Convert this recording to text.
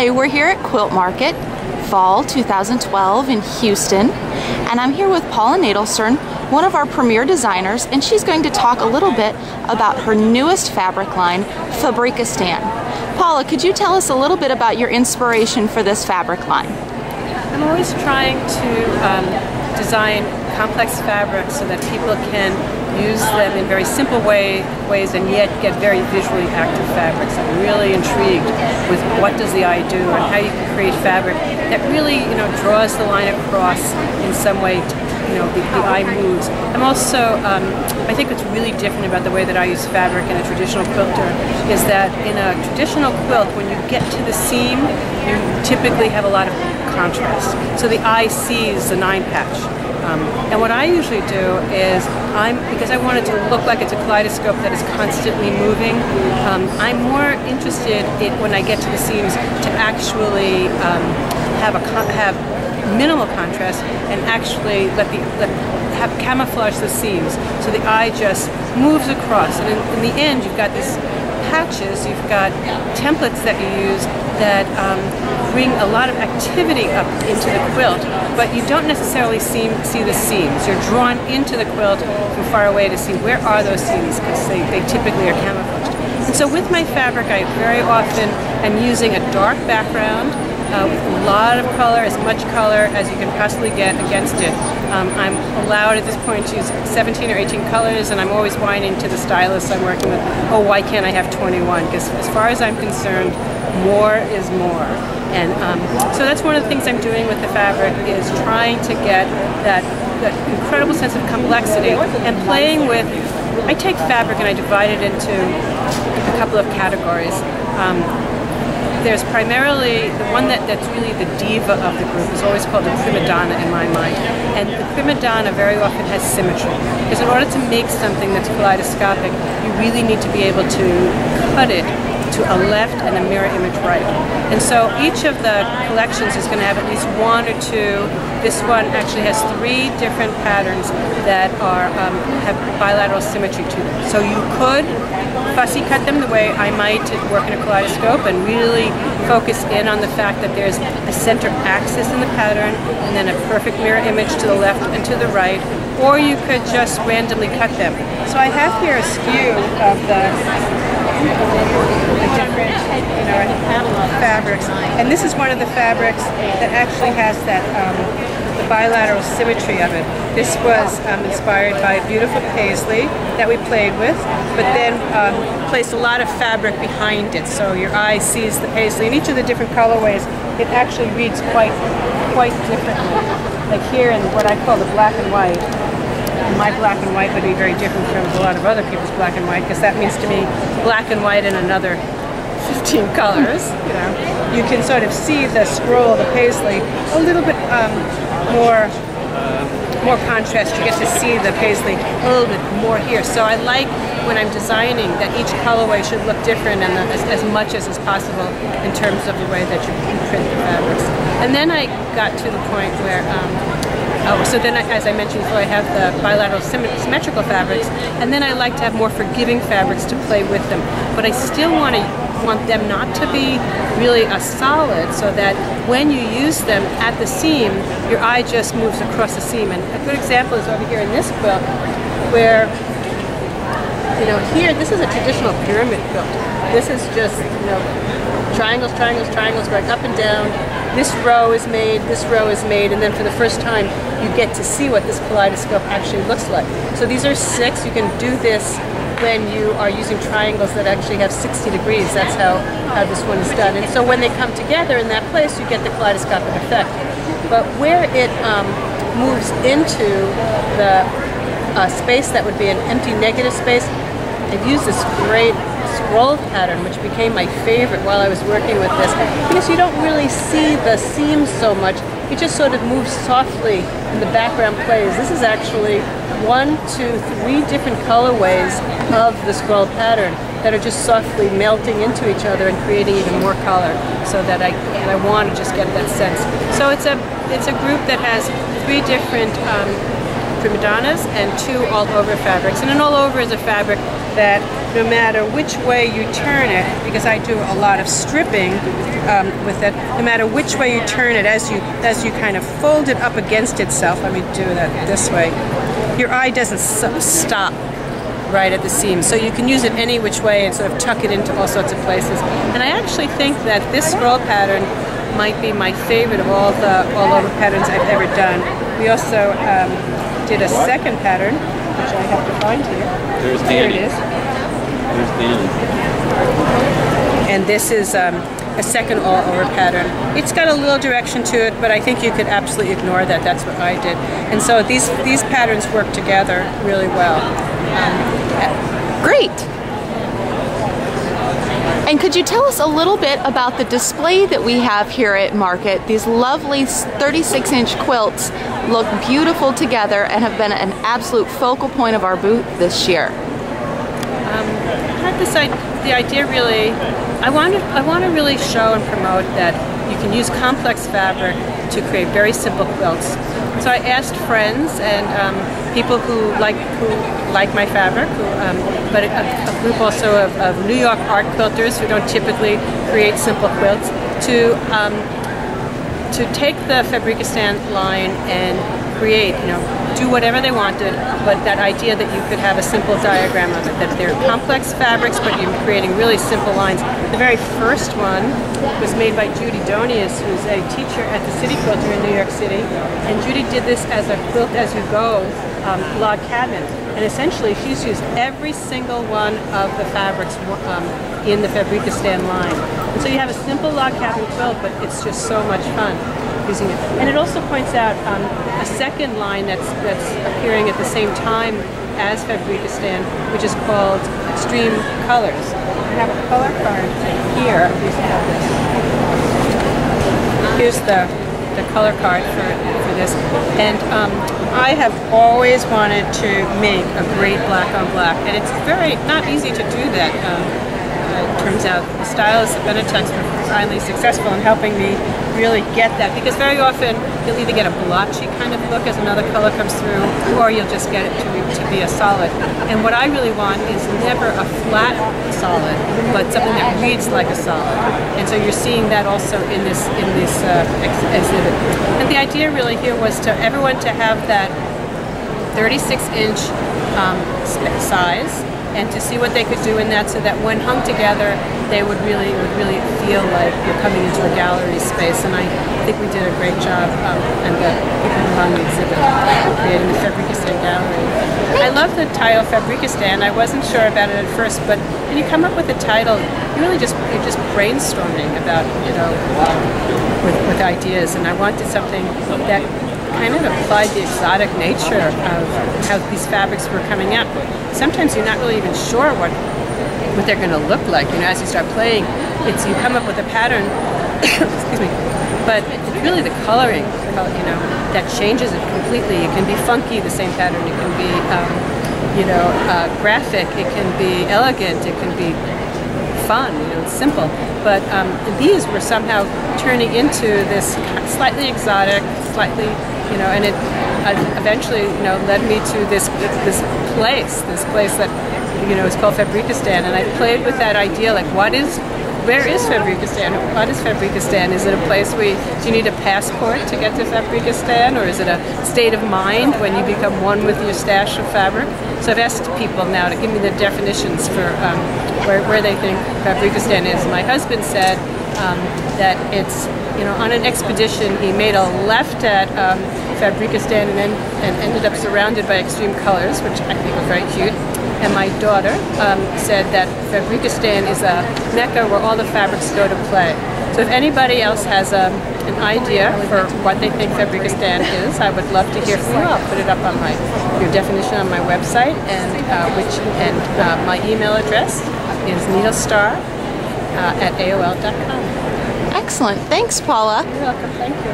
Hi, we're here at Quilt Market, Fall 2012 in Houston, and I'm here with Paula Nadelstern, one of our premier designers, and she's going to talk a little bit about her newest fabric line, Fabrique-istan. Paula, could you tell us a little bit about your inspiration for this fabric line? I'm always trying to design complex fabrics so that people can use them in very simple ways and yet get very visually active fabrics. I'm really intrigued with what does the eye do and how you can create fabric that really, draws the line across in some way. The eye moves. I'm also, I think what's really different about the way that I use fabric in a traditional quilter is that in a traditional quilt, when you get to the seam, you typically have a lot of contrast. So the eye sees the 9-patch. And what I usually do is, because I want it to look like it's a kaleidoscope that is constantly moving, I'm more interested in, when I get to the seams, to actually have minimal contrast and actually have camouflage the seams. So the eye just moves across. And in the end, you've got these patches, you've got templates that you use that bring a lot of activity up into the quilt, but you don't necessarily see the seams. You're drawn into the quilt from far away to see where are those seams, because they typically are camouflaged. And so with my fabric, I very often am using a dark background with a lot of color, as much color as you can possibly get against it. I'm allowed at this point to use 17 or 18 colors, and I'm always whining to the stylist I'm working with, oh, why can't I have 21? Because as far as I'm concerned, more is more. And so that's one of the things I'm doing with the fabric, is trying to get that incredible sense of complexity and playing with. I take fabric and I divide it into a couple of categories. There's primarily the one that's really the diva of the group is always called a prima donna in my mind. And the prima donna very often has symmetry. Because in order to make something that's kaleidoscopic, you really need to be able to cut it to a left and a mirror image right. And so each of the collections is going to have at least one or two. This one actually has 3 different patterns that have bilateral symmetry to them. So you could fussy cut them the way I might to work in a kaleidoscope and really focus in on the fact that there's a center axis in the pattern and then a perfect mirror image to the left and to the right, or you could just randomly cut them. So I have here a skew of the different fabrics, and this is one of the fabrics that actually has that the bilateral symmetry of it. This was inspired by a beautiful paisley that we played with, but then placed a lot of fabric behind it, so your eye sees the paisley. In each of the different colorways, it actually reads quite differently. Like here in what I call the black and white. My black and white would be very different from a lot of other people's black and white, because that means to me black and white in another 15 colors. You can sort of see the scroll, the paisley, a little bit more contrast. You get to see the paisley a little bit more here. So I like, when I'm designing, that each colorway should look different and as much as is possible in terms of the way that you print the fabrics. And then I got to the point where so then, as I mentioned before, I have the bilateral symmetrical fabrics, and then I like to have more forgiving fabrics to play with them. But I still want them not to be really a solid, so that when you use them at the seam, your eye just moves across the seam. And a good example is over here in this quilt, where, here, this is a traditional pyramid quilt. This is just, triangles, triangles, triangles going up and down. This row is made, this row is made, and then for the first time you get to see what this kaleidoscope actually looks like. So these are 6. You can do this when you are using triangles that actually have 60 degrees. That's how this one is done. And so when they come together in that place, you get the kaleidoscopic effect. But where it moves into the space that would be an empty negative space, I've used this great scroll pattern, which became my favorite while I was working with this, because you don't really see the seams so much. It just sort of moves softly and the background plays. This is actually 1, 2, 3 different colorways of the scroll pattern that are just softly melting into each other and creating even more color, so that I want to just get that sense. So it's a group that has 3 different prima donnas and 2 all-over fabrics. And an all-over is a fabric that no matter which way you turn it, because I do a lot of stripping with it, no matter which way you turn it, as you kind of fold it up against itself, let me do that this way, your eye doesn't stop right at the seam. So you can use it any which way and sort of tuck it into all sorts of places. And I actually think that this scroll pattern might be my favorite of all the all-over patterns I've ever done. We also did a second pattern, which I have to find here. There's Danny. Here it is. There's Danny. And this is a second all-over pattern. It's got a little direction to it, but I think you could absolutely ignore that. That's what I did. And so these patterns work together really well. Great. And could you tell us a little bit about the display that we have here at Market? These lovely 36-inch quilts look beautiful together and have been an absolute focal point of our booth this year. The idea really, I want to really show and promote that you can use complex fabric to create very simple quilts. So I asked friends and people who like my fabric, but a group also of New York art quilters who don't typically create simple quilts, to take the Fabrique-istan line and create, do whatever they wanted, but that idea that you could have a simple diagram of it, that they're complex fabrics, but you're creating really simple lines. The very first one was made by Judy Donius, who's a teacher at the City Quilter in New York City, and Judy did this as a quilt-as-you-go log cabin, and essentially she's used every single one of the fabrics in the Fabrique-istan line. And so you have a simple log cabin quilt, but it's just so much fun using it. And it also points out a second line that's appearing at the same time as Fabrique-istan, which is called Extreme Colors. I have a color card here. Here's the color card for this. And I have always wanted to make a great black on black, and it's very not easy to do that. It turns out the stylists at Benartex were finally successful in helping me really get that, because very often you'll either get a blotchy kind of look as another color comes through, or you'll just get it to be a solid. And what I really want is never a flat solid, but something that reads like a solid. And so you're seeing that also in this exhibit. And the idea really here was to everyone to have that 36-inch size, and to see what they could do in that, so that when hung together, they would really feel like you're coming into a gallery space. And I think we did a great job, and the people who hung the exhibit creating the Fabrique-istan gallery. I love the title Fabrique-istan. I wasn't sure about it at first, but when you come up with a title, you're just brainstorming about, with ideas. And I wanted something that kind of applied the exotic nature of how these fabrics were coming out. Sometimes you're not really even sure what they're going to look like. As you start playing, you come up with a pattern, excuse me, but it's really the coloring, that changes it completely. It can be funky, the same pattern. It can be, graphic. It can be elegant. It can be fun. It's simple. But these were somehow turning into this slightly exotic, slightly, and it eventually, led me to this place that, is called Fabrique-istan. And I played with that idea, like, where is Fabrique-istan? What is Fabrique-istan? Is it a place where do you need a passport to get to Fabrique-istan, or is it a state of mind when you become one with your stash of fabric? So I've asked people now to give me the definitions for where they think Fabrique-istan is. My husband said that it's, on an expedition he made a left at Fabrique-istan and ended up surrounded by Extreme Colors, which I think are very cute. And my daughter said that Fabrique-istan is a mecca where all the fabrics go to play. So if anybody else has an idea for what they think Fabrique-istan is, I would love to hear from you. I'll put it up on your definition on my website, and my email address is needlestar@aol.com. Excellent. Thanks, Paula. You're welcome. Thank you.